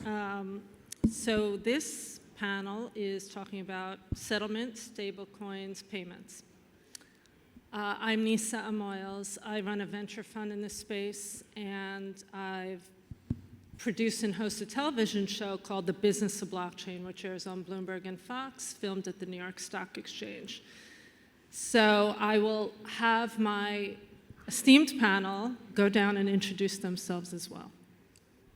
So this panel is talking about settlement, stablecoins, payments. I'm Nisa Amoils. I run a venture fund in this space, and I've produced and hosted a television show called The Business of Blockchain, which airs on Bloomberg and Fox, filmed at the New York Stock Exchange. So I will have my esteemed panel go down and introduce themselves as well.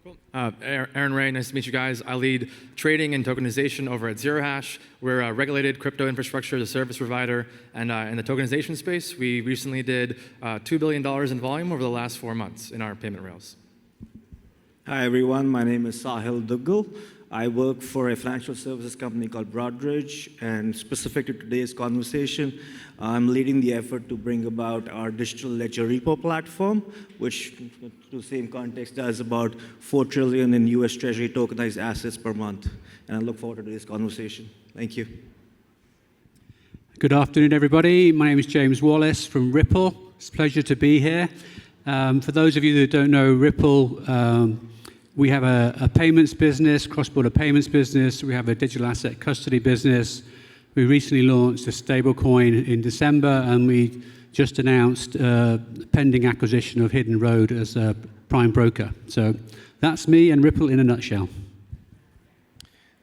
Cool. Arin Ray, nice to meet you guys. I lead trading and tokenization over at ZeroHash. We're a regulated crypto infrastructure as a service provider, and in the tokenization space, we recently did $2 billion in volume over the last 4 months in our payment rails. Hi everyone, my name is Sahil Duggal. I work for a financial services company called Broadridge, and specific to today's conversation, I'm leading the effort to bring about our digital ledger repo platform, which, to the same context, does about $4 trillion in US Treasury tokenized assets per month. And I look forward to today's conversation. Thank you. Good afternoon, everybody. My name is James Wallis from Ripple. It's a pleasure to be here. For those of you that don't know Ripple, we have a payments business, cross-border payments business. We have a digital asset custody business. We recently launched a stablecoin in December, and we just announced pending acquisition of Hidden Road as a prime broker. So that's me and Ripple in a nutshell.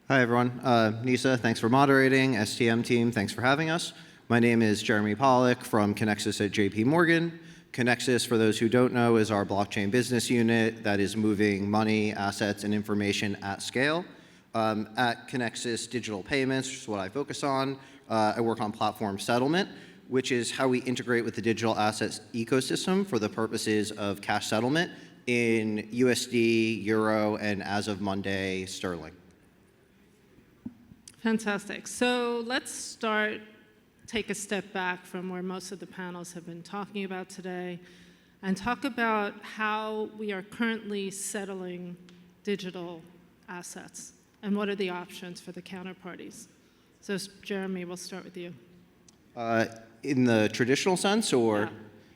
Hi, everyone. Nisa, thanks for moderating. STM team, thanks for having us. My name is Jeremy Pollack from Kinexys at J.P.Morgan. Kinexys, for those who don't know, is our blockchain business unit that is moving money, assets, and information at scale. At Kinexys Digital Payments, which is what I focus on, I work on platform settlement, which is how we integrate with the digital assets ecosystem for the purposes of cash settlement in USD, Euro, and as of Monday, Sterling. Fantastic. So let's take a step back from where most of the panels have been talking about today and talk about how we are currently settling digital assets and what are the options for the counterparties. So Jeremy, we'll start with you. In the traditional sense, or?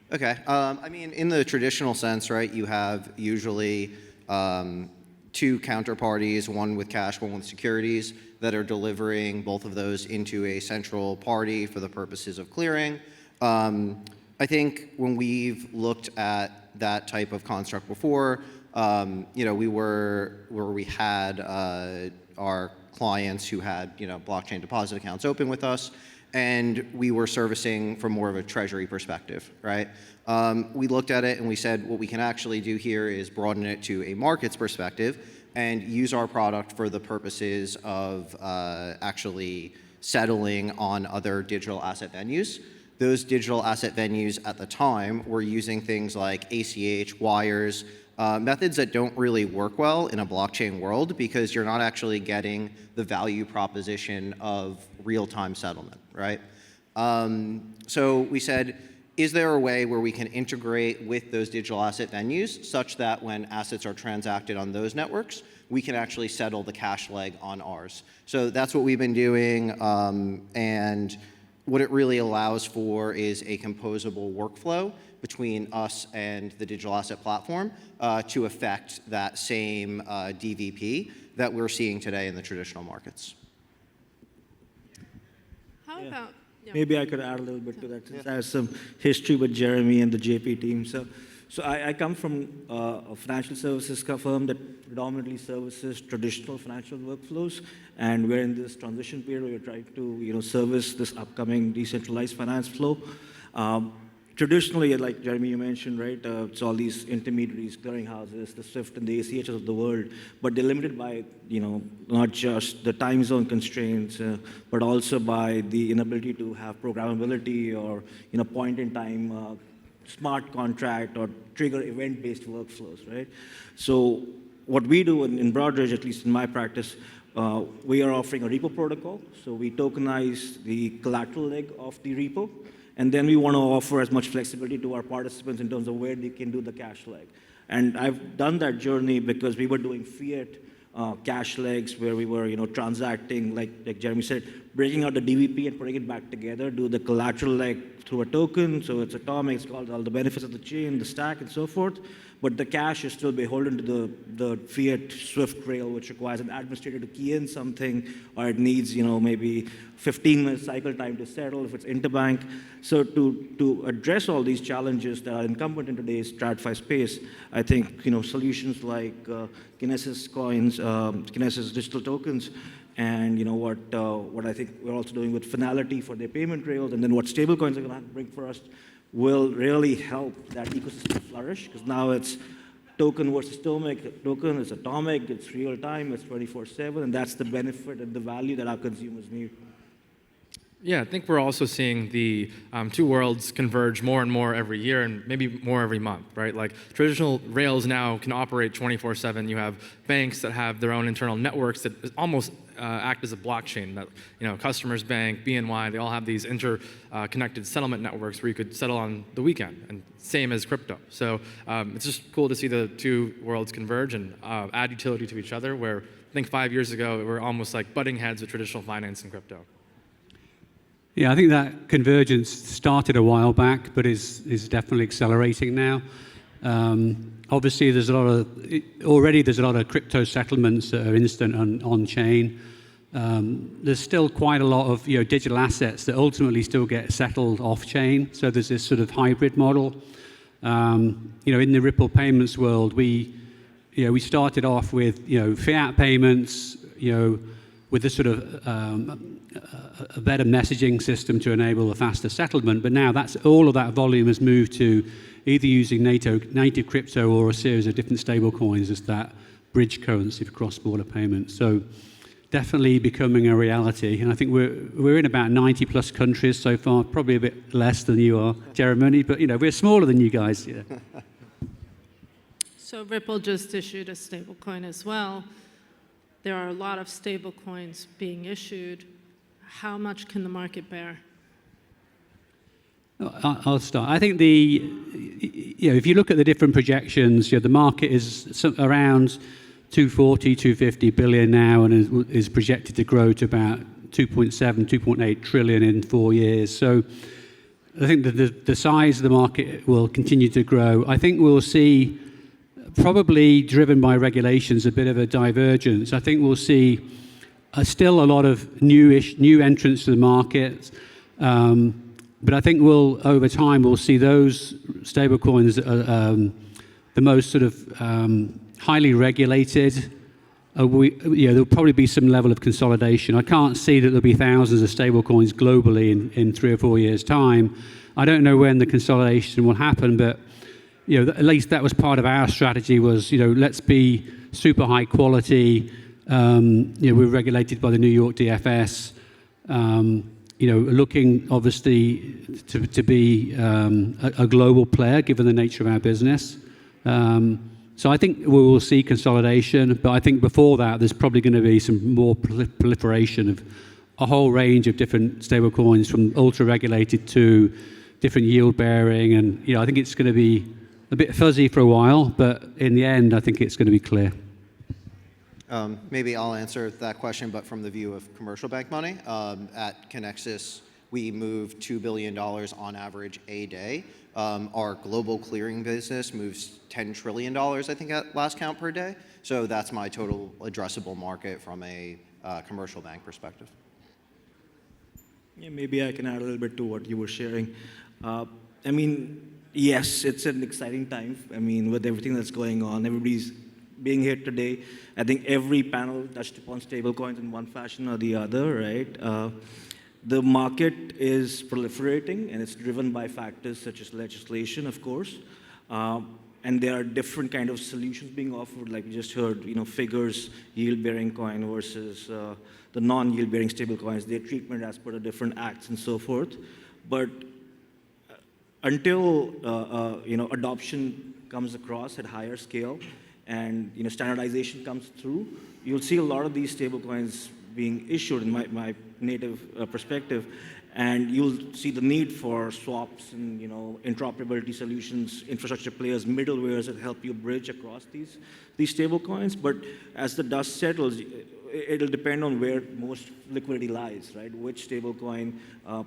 Yeah. Okay. I mean, in the traditional sense, right, you have usually two counterparties, one with cash, one with securities, that are delivering both of those into a central party for the purposes of clearing. I think when we've looked at that type of construct before, we were where we had our clients who had blockchain deposit accounts open with us, and we were servicing from more of a treasury perspective, right? We looked at it and we said what we can actually do here is broaden it to a markets perspective and use our product for the purposes of actually settling on other digital asset venues. Those digital asset venues at the time were using things like ACH, wires, methods that don't really work well in a blockchain world because you're not actually getting the value proposition of real-time settlement, right? So we said, is there a way where we can integrate with those digital asset venues such that when assets are transacted on those networks, we can actually settle the cash leg on ours? So that's what we've been doing, and what it really allows for is a composable workflow between us and the digital asset platform to affect that same DVP that we're seeing today in the traditional markets. How about... Yeah. Maybe I could add a little bit to that, since I have some history with Jeremy and the JP team. So I come from a financial services firm that predominantly services traditional financial workflows, and we're in this transition period where we're trying to service this upcoming decentralized finance flow. Traditionally, like Jeremy, you mentioned, right, it's all these intermediaries, clearinghouses, the SWIFT and the ACHs of the world, but they're limited by, not just the time zone constraints, but also by the inability to have programmability or, point-in-time smart contract or trigger event-based workflows, right? So what we do in Broadridge, at least in my practice, we are offering a repo protocol. So we tokenize the collateral leg of the repo, and then we want to offer as much flexibility to our participants in terms of where they can do the cash leg. And I've done that journey because we were doing fiat cash legs where we were transacting, like Jeremy said, breaking out the DVP and putting it back together, do the collateral like through a token, so it's atomic, it's called all the benefits of the chain, the stack, and so forth. But the cash is still beholden to the fiat SWIFT rail, which requires an administrator to key in something, or it needs, maybe 15-minute cycle time to settle if it's interbank. So to address all these challenges that are incumbent in today's TradFi space, I think solutions like Kinexys coins, Kinexys digital tokens, and what I think we're also doing with Finality for their payment rails, and then what stablecoins are going to bring for us will really help that ecosystem flourish, because now it's token versus token, it's atomic, it's real time, it's 24/7, and that's the benefit and the value that our consumers need. Yeah, I think we're also seeing the two worlds converge more and more every year, and maybe more every month, right? Like traditional rails now can operate 24/7. You have banks that have their own internal networks that almost act as a blockchain. That Customers Bank, BNY, they all have these interconnected settlement networks where you could settle on the weekend, and same as crypto. So it's just cool to see the two worlds converge and add utility to each other. Where I think 5 years ago we were almost like butting heads with traditional finance and crypto. Yeah, I think that convergence started a while back, but is definitely accelerating now. Obviously, there's a lot of crypto settlements that are instant on chain. There's still quite a lot of digital assets that ultimately still get settled off chain. So there's this sort of hybrid model. In the Ripple payments world, we started off with fiat payments, with a sort of a better messaging system to enable a faster settlement. But now all of that volume has moved to either using native crypto or a series of different stable coins as that bridge currency for cross-border payments. So definitely becoming a reality. And I think we're in about 90 plus countries so far, probably a bit less than you are, Jeremy, but we're smaller than you guys. Yeah. So Ripple just issued a stablecoin as well. There are a lot of stablecoins being issued. How much can the market bear? I'll start. I think if you look at the different projections, the market is around 240, 250 billion now, and is projected to grow to about 2.7, 2.8 trillion in 4 years. So I think that the size of the market will continue to grow. I think we'll see, probably driven by regulations, a bit of a divergence. I think we'll see still a lot of new entrants to the market, but I think over time we'll see those stablecoins the most sort of highly regulated. There'll probably be some level of consolidation. I can't see that there'll be thousands of stablecoins globally in 3 or 4 years' time. I don't know when the consolidation will happen, but at least that was part of our strategy. Was let's be super high quality. We're regulated by the New York DFS. Looking obviously to be a global player given the nature of our business. So I think we will see consolidation, but I think before that there's probably going to be some more proliferation of a whole range of different stablecoins, from ultra regulated to different yield bearing, and I think it's going to be a bit fuzzy for a while, but in the end I think it's going to be clear. Maybe I'll answer that question, but from the view of commercial bank money. At Kinexys, we move $2 billion on average a day. Our global clearing business moves $10 trillion, I think, at last count per day. So that's my total addressable market from a commercial bank perspective. Yeah, maybe I can add a little bit to what you were sharing. Yes, it's an exciting time. With everything that's going on, everybody's being here today. I think every panel touched upon stablecoins in one fashion or the other, right? The market is proliferating, and it's driven by factors such as legislation, of course. And there are different kind of solutions being offered, like we just heard, figures, yield-bearing coin versus the non-yield-bearing stablecoins, their treatment as per the different acts and so forth. But until adoption comes across at higher scale and standardization comes through, you'll see a lot of these stablecoins being issued in my native perspective, and you'll see the need for swaps and interoperability solutions, infrastructure players, middlewares that help you bridge across these stablecoins. But as the dust settles, it'll depend on where most liquidity lies, right? Which stablecoin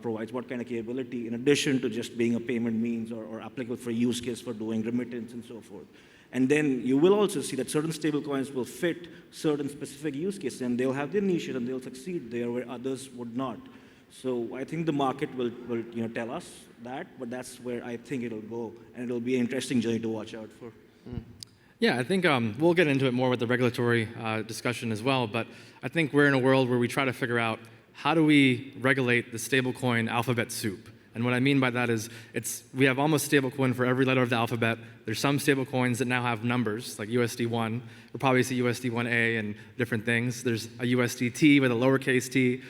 provides what kind of capability, in addition to just being a payment means or applicable for use case for doing remittance and so forth. And then you will also see that certain stablecoins will fit certain specific use cases, and they'll have their niches and they'll succeed there where others would not. So I think the market will tell us that, but that's where I think it'll go, and it'll be an interesting journey to watch out for. Yeah, I think we'll get into it more with the regulatory discussion as well, but I think we're in a world where we try to figure out how do we regulate the stablecoin alphabet soup. And what I mean by that is we have almost stablecoin for every letter of the alphabet. There's some stablecoins that now have numbers, like USD1. We'll probably see USD1A and different things. There's a USDT with a lowercase t.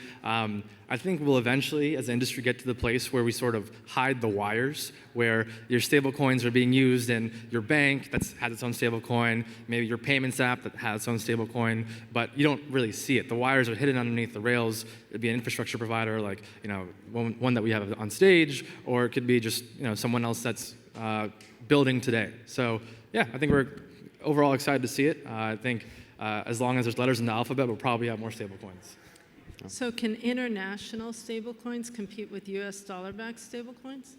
I think we'll eventually, as an industry, get to the place where we sort of hide the wires, where your stablecoins are being used in your bank that has its own stablecoin, maybe your payments app that has its own stablecoin, but you don't really see it. The wires are hidden underneath the rails. It'd be an infrastructure provider, like one that we have on stage, or it could be just someone else that's building today. So yeah, I think we're overall excited to see it. I think as long as there's letters in the alphabet, we'll probably have more stablecoins. So can international stablecoins compete with US dollar-backed stablecoins?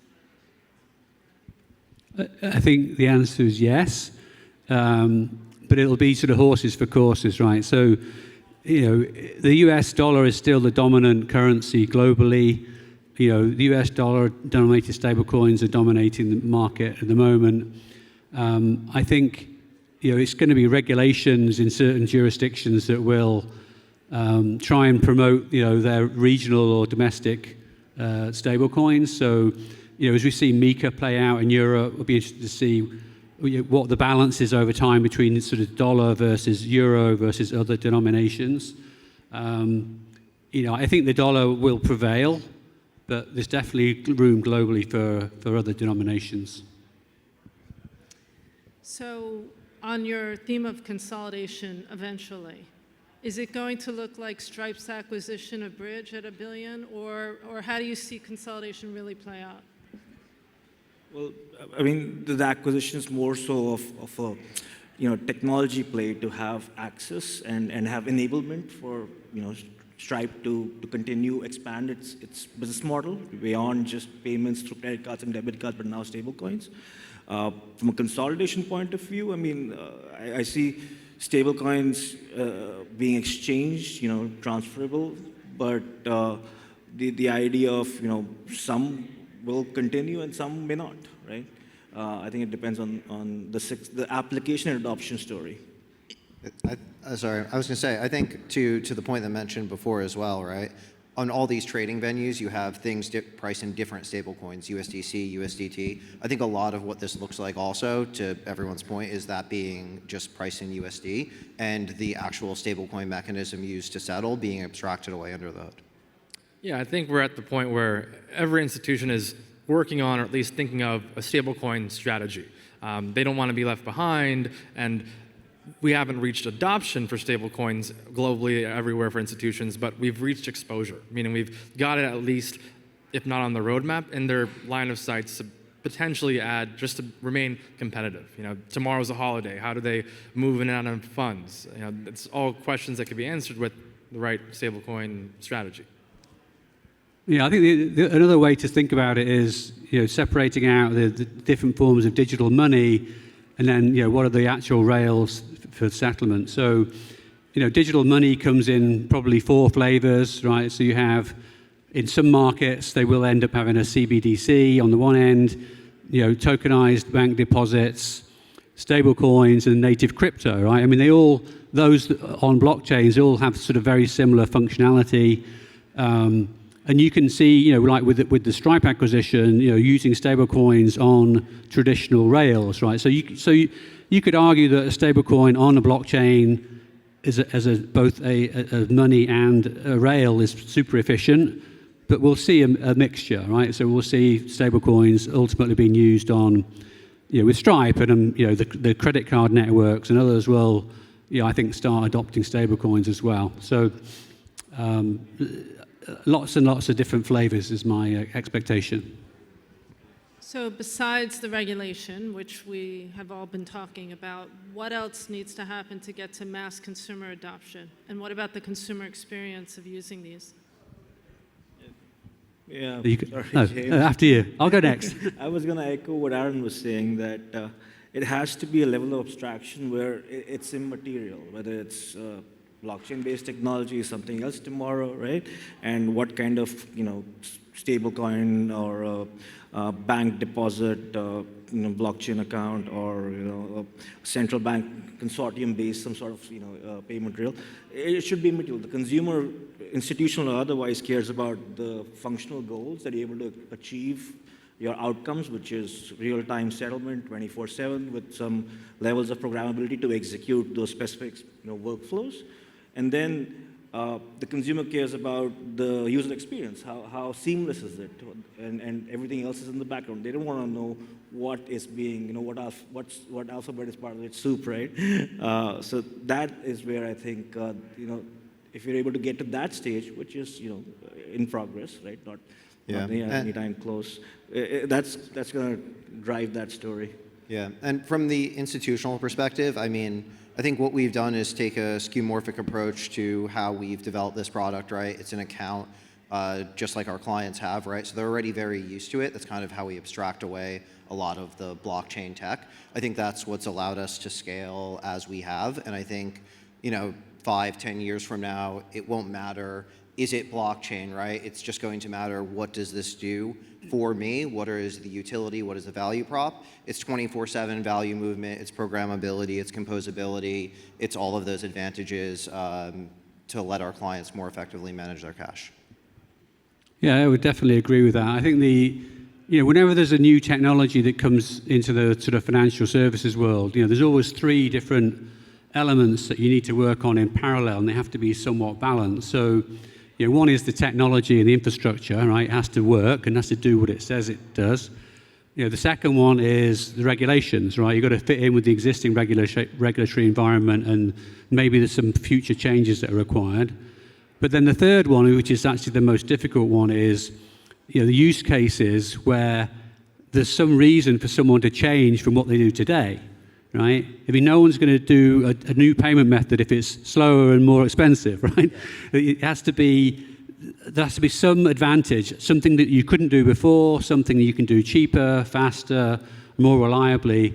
I think the answer is yes, but it'll be sort of horses for courses, right? So, the US dollar is still the dominant currency globally. The US dollar-denominated stablecoins are dominating the market at the moment. I think, it's going to be regulations in certain jurisdictions that will try and promote, their regional or domestic stablecoins. So, as we see MiCA play out in Europe, we'll be interested to see what the balance is over time between sort of dollar versus euro versus other denominations. I think the dollar will prevail, but there's definitely room globally for other denominations. So, on your theme of consolidation eventually, is it going to look like Stripe's acquisition of Bridge at $1 billion, or how do you see consolidation really play out? Well, I mean, the acquisition is more so of a technology play to have access and have enablement for Stripe to continue expand its business model beyond just payments through credit cards and debit cards, but now stablecoins. From a consolidation point of view, I mean, I see stablecoins being exchanged, transferable, but the idea of some will continue and some may not, right? I think it depends on the application and adoption story. Sorry, I was going to say, I think to the point that I mentioned before as well, right? On all these trading venues, you have things priced in different stablecoins, USDC, USDT. I think a lot of what this looks like also, to everyone's point, is that being just priced in USD and the actual stablecoin mechanism used to settle being abstracted away under the hood. Yeah, I think we're at the point where every institution is working on, or at least thinking of, a stablecoin strategy. They don't want to be left behind, and we haven't reached adoption for stablecoins globally everywhere for institutions, but we've reached exposure, meaning we've got it at least, if not on the roadmap, in their line of sights to potentially add, just to remain competitive. Tomorrow's a holiday. How do they move in and out of funds? It's all questions that could be answered with the right stablecoin strategy. Yeah, I think another way to think about it is, separating out the different forms of digital money, and then, what are the actual rails for settlement. So, digital money comes in probably 4 flavors, right? So you have, in some markets, they will end up having a CBDC on the one end, tokenized bank deposits, stable coins, and native crypto, right? I mean, those on blockchains, they all have sort of very similar functionality. And you can see, like with the Stripe acquisition, using stablecoins on traditional rails, right? So you could argue that a stablecoin on a blockchain as both a money and a rail is super efficient, but we'll see a mixture, right? So we'll see stablecoins ultimately being used on, with Stripe and the credit card networks, and others will, I think, start adopting stablecoins as well. So. Lots and lots of different flavors is my expectation. So besides the regulation, which we have all been talking about, what else needs to happen to get to mass consumer adoption? And what about the consumer experience of using these? Yeah, No, James. after you. I'll go next. I was going to echo what Arin was saying, that it has to be a level of abstraction where it's immaterial, whether it's blockchain-based technology, something else tomorrow, right? And what kind of, stablecoin or bank deposit, blockchain account, or a central bank consortium-based some sort of payment rail. It should be immaterial. The consumer, institutional or otherwise, cares about the functional goals that you're able to achieve your outcomes, which is real-time settlement 24/7 with some levels of programmability to execute those specific workflows. And then the consumer cares about the user experience. How seamless is it? And everything else is in the background. They don't want to know what is being, what alphabet is part of its soup, right? So that is where I think, if you're able to get to that stage, which is, in progress, right? Not anytime close. That's going to drive that story. Yeah, and from the institutional perspective, I think what we've done is take a skeuomorphic approach to how we've developed this product, right? It's an account just like our clients have, right? So they're already very used to it. That's kind of how we abstract away a lot of the blockchain tech. I think that's what's allowed us to scale as we have. And I think, 5-10 years from now, it won't matter, is it blockchain, right? It's just going to matter, what does this do for me? What is the utility? What is the value prop? It's 24/7 value movement, it's programmability, it's composability, it's all of those advantages to let our clients more effectively manage their cash. Yeah, I would definitely agree with that. I think whenever there's a new technology that comes into the sort of financial services world, there's always three different elements that you need to work on in parallel, and they have to be somewhat balanced. So, one is the technology and the infrastructure, right? It has to work and has to do what it says it does. The second one is the regulations, right? You've got to fit in with the existing regulatory environment, and maybe there's some future changes that are required. But then the third one, which is actually the most difficult one, is the use cases where there's some reason for someone to change from what they do today, right? No one's going to do a new payment method if it's slower and more expensive, right? There has to be some advantage, something that you couldn't do before, something that you can do cheaper, faster, more reliably,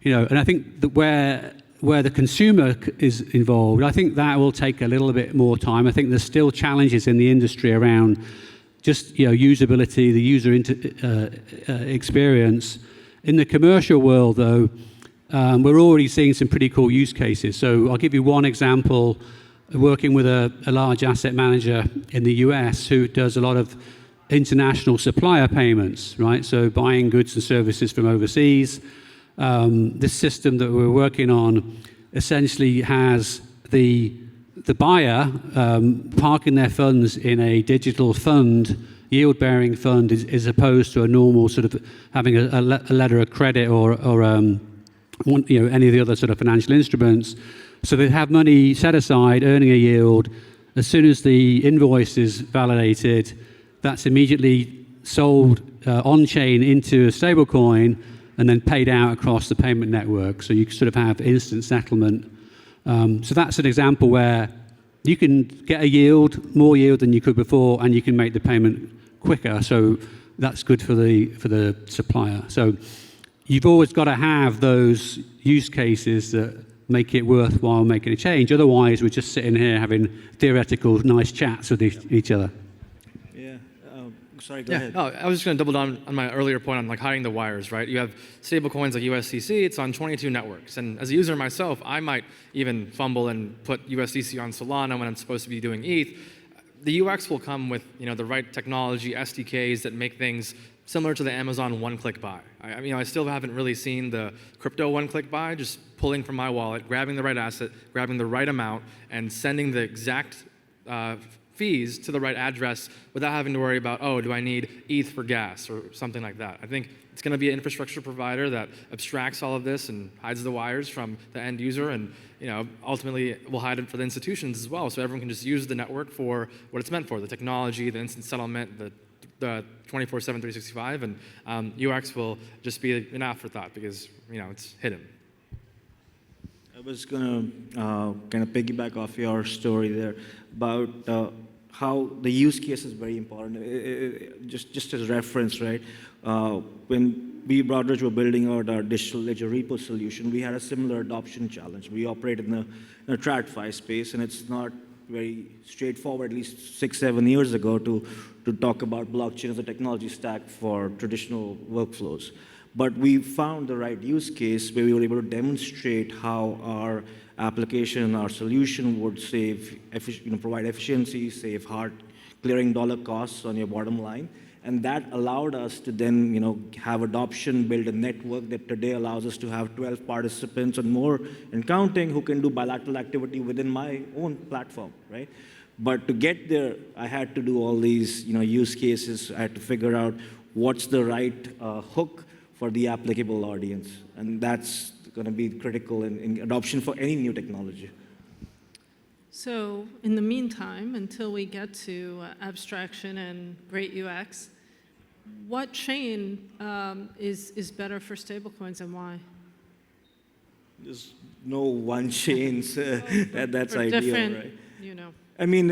And I think that where the consumer is involved, I think that will take a little bit more time. I think there's still challenges in the industry around just usability, the user experience. In the commercial world, though, we're already seeing some pretty cool use cases. So I'll give you one example. Working with a large asset manager in the US who does a lot of international supplier payments, right? So buying goods and services from overseas. This system that we're working on essentially has the buyer parking their funds in a digital fund, yield-bearing fund, as opposed to a normal sort of having a letter of credit or any of the other sort of financial instruments. So they have money set aside, earning a yield. As soon as the invoice is validated, that's immediately sold on-chain into a stablecoin and then paid out across the payment network. So you sort of have instant settlement. So that's an example where you can get a yield, more yield than you could before, and you can make the payment quicker. So that's good for the supplier. So you've always got to have those use cases that make it worthwhile making a change. Otherwise, we're just sitting here having theoretical nice chats with each other. Yeah. Sorry, go ahead. No, I was just going to double down on my earlier point on hiding the wires, right? You have stable coins like USDC. It's on 22 networks. And as a user myself, I might even fumble and put USDC on Solana when I'm supposed to be doing ETH. The UX will come with the right technology, SDKs that make things similar to the Amazon one-click buy. I still haven't really seen the crypto one-click buy, just pulling from my wallet, grabbing the right asset, grabbing the right amount, and sending the exact fees to the right address without having to worry about, do I need ETH for gas or something like that. I think it's going to be an infrastructure provider that abstracts all of this and hides the wires from the end user, and ultimately will hide it for the institutions as well, so everyone can just use the network for what it's meant for, the technology, the instant settlement, the the 24/7, 365, and UX will just be an afterthought because it's hidden. I was going to kind of piggyback off your story there about how the use case is very important. Just as reference, right? When we, Broadridge, were building out our digital ledger repo solution, we had a similar adoption challenge. We operate in the TradFi space, and it's not very straightforward, at least 6-7 years ago, to talk about blockchain as a technology stack for traditional workflows. But we found the right use case where we were able to demonstrate how our application, our solution would provide efficiency, save hard clearing dollar costs on your bottom line. And that allowed us to then have adoption, build a network that today allows us to have 12 participants and more and counting who can do bilateral activity within my own platform, right? But to get there, I had to do all these use cases. I had to figure out what's the right hook for the applicable audience. And that's going to be critical in adoption for any new technology. So in the meantime, until we get to abstraction and great UX, what chain is better for stablecoins and why? There's no one chain that's For ideal, different, right? I mean,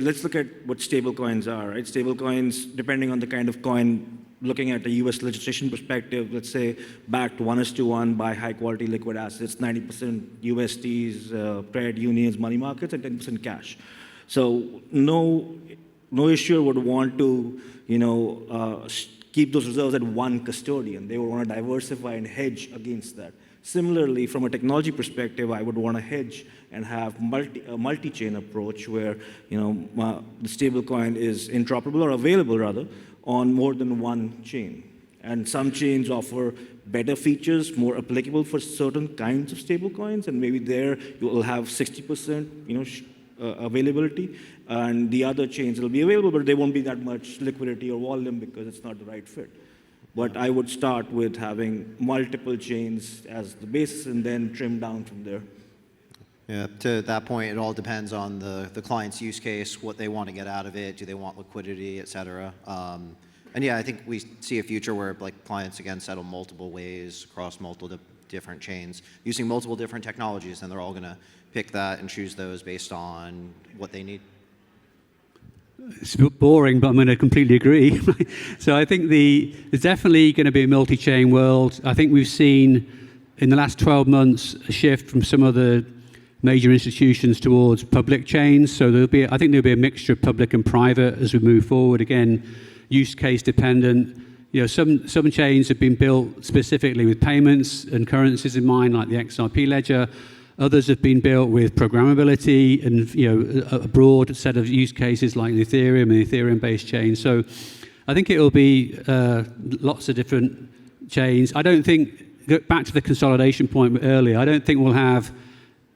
let's look at what stablecoins are, right? Stablecoins, depending on the kind of coin, looking at the US legislation perspective, let's say backed 1:1 by high quality liquid assets, 90% USDs, credit unions, money markets, and 10% cash. So no issuer would want to keep those reserves at one custodian. They would want to diversify and hedge against that. Similarly, from a technology perspective, I would want to hedge and have a multi-chain approach where the stablecoin is interoperable or available rather on more than one chain. And some chains offer better features, more applicable for certain kinds of stablecoins, and maybe there you will have 60% availability, and the other chains will be available, but there won't be that much liquidity or volume because it's not the right fit. But I would start with having multiple chains as the basis and then trim down from there. Yeah, to that point, it all depends on the client's use case, what they want to get out of it, do they want liquidity, et cetera. And yeah, I think we see a future where clients, again, settle multiple ways across multiple different chains using multiple different technologies, and they're all going to pick that and choose those based on what they need. It's a bit boring, but I'm going to completely agree. So I think there's definitely going to be a multi-chain world. I think we've seen in the last 12 months a shift from some of the major institutions towards public chains. So I think there'll be a mixture of public and private as we move forward. Again, use case dependent. Some chains have been built specifically with payments and currencies in mind, like the XRP ledger. Others have been built with programmability and a broad set of use cases like Ethereum and Ethereum-based chains. So I think it will be lots of different chains. I don't think, back to the consolidation point earlier, I don't think we'll have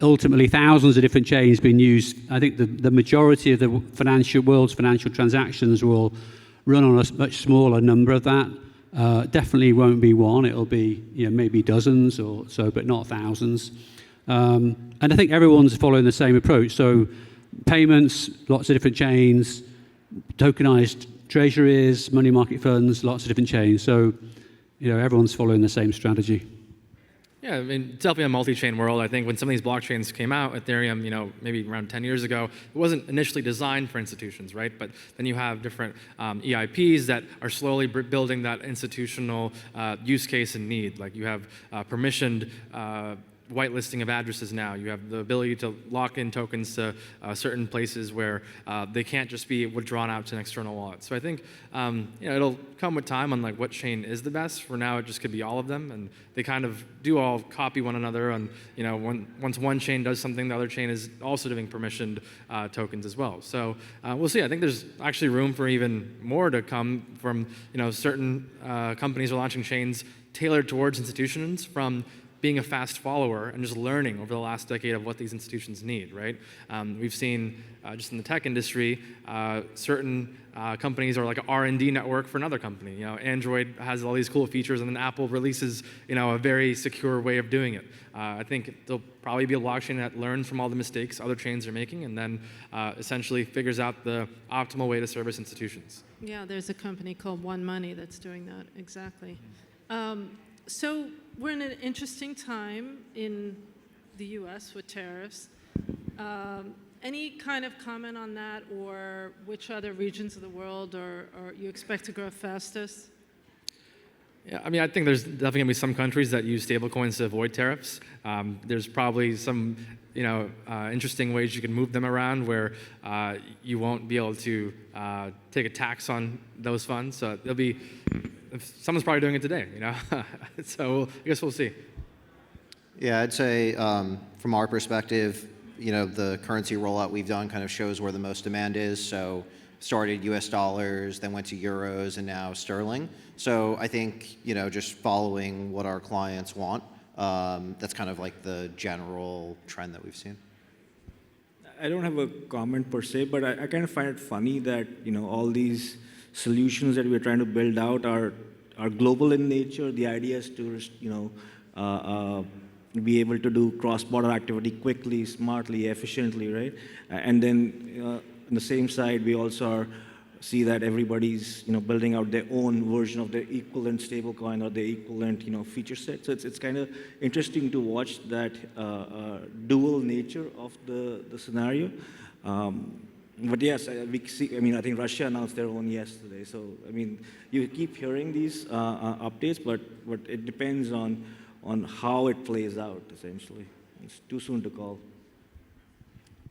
ultimately thousands of different chains being used. I think the majority of the world's financial transactions will run on a much smaller number of that. Definitely won't be one. It'll be maybe dozens or so, but not thousands. And I think everyone's following the same approach. So payments, lots of different chains, tokenized treasuries, money market funds, lots of different chains. So everyone's following the same strategy. Yeah, I mean, it's definitely a multi-chain world. I think when some of these blockchains came out, Ethereum, maybe around 10 years ago, it wasn't initially designed for institutions, right? But then you have different EIPs that are slowly building that institutional use case and need. Like you have permissioned whitelisting of addresses now. You have the ability to lock in tokens to certain places where they can't just be withdrawn out to an external wallet. So I think it'll come with time on what chain is the best. For now, it just could be all of them, and they kind of do all copy one another. And once one chain does something, the other chain is also doing permissioned tokens as well. So we'll see. I think there's actually room for even more to come from certain companies are launching chains tailored towards institutions from being a fast follower and just learning over the last decade of what these institutions need, right? We've seen just in the tech industry, certain companies are like an R&D network for another company. You know, Android has all these cool features, and then Apple releases, you know, a very secure way of doing it. I think there'll probably be a blockchain that learns from all the mistakes other chains are making, and then essentially figures out the optimal way to service institutions. Yeah, there's a company called One Money that's doing that, exactly. So we're in an interesting time in the US with tariffs. Any kind of comment on that, or which other regions of the world or you expect to grow fastest? Yeah, I mean, I think there's definitely going to be some countries that use stablecoins to avoid tariffs. There's probably some, you know, interesting ways you can move them around where you won't be able to take a tax on those funds. So there'll be, someone's probably doing it today, you know. So I guess we'll see. Yeah, I'd say from our perspective, you know, the currency rollout we've done kind of shows where the most demand is. So started US dollars, then went to euros, and now sterling. So I think, you know, just following what our clients want, that's kind of like the general trend that we've seen. I don't have a comment per se, but I kind of find it funny that, you know, all these solutions that we're trying to build out are global in nature. The idea is to, you know, be able to do cross-border activity quickly, smartly, efficiently, right? And then on the same side, we also see that everybody's, you know, building out their own version of their equivalent stablecoin or their equivalent, you know, feature set. So it's kind of interesting to watch that dual nature of the scenario. But yes, we see, I mean, I think Russia announced their own yesterday. So, I mean, you keep hearing these updates, but it depends on how it plays out, essentially. It's too soon to call.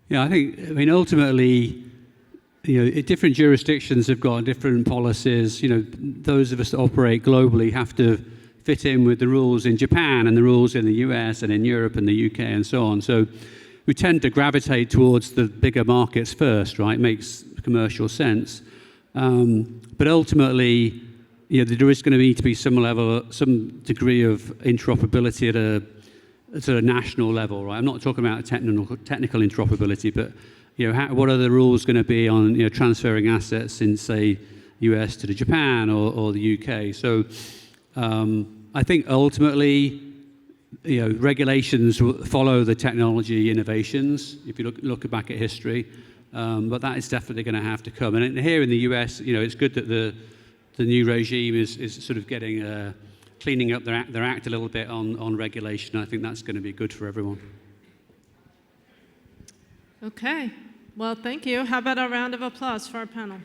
Yeah, I mean, ultimately, you know, different jurisdictions have got different policies. You know, those of us that operate globally have to fit in with the rules in Japan and the rules in the US and in Europe and the UK and so on. So we tend to gravitate towards the bigger markets first, right? Makes commercial sense. But ultimately, you know, there is going to need to be some degree of interoperability at a national level, right? I'm not talking about technical interoperability, but, you know, what are the rules going to be on, you know, transferring assets in, say, US to the Japan or the UK? So I think ultimately, you know, regulations will follow the technology innovations, if you look back at history, but that is definitely going to have to come. And here in the US, you know, it's good that the new regime is sort of getting cleaning up their act a little bit on regulation. I think that's going to be good for everyone. Okay. Well, thank you. How about a round of applause for our panel?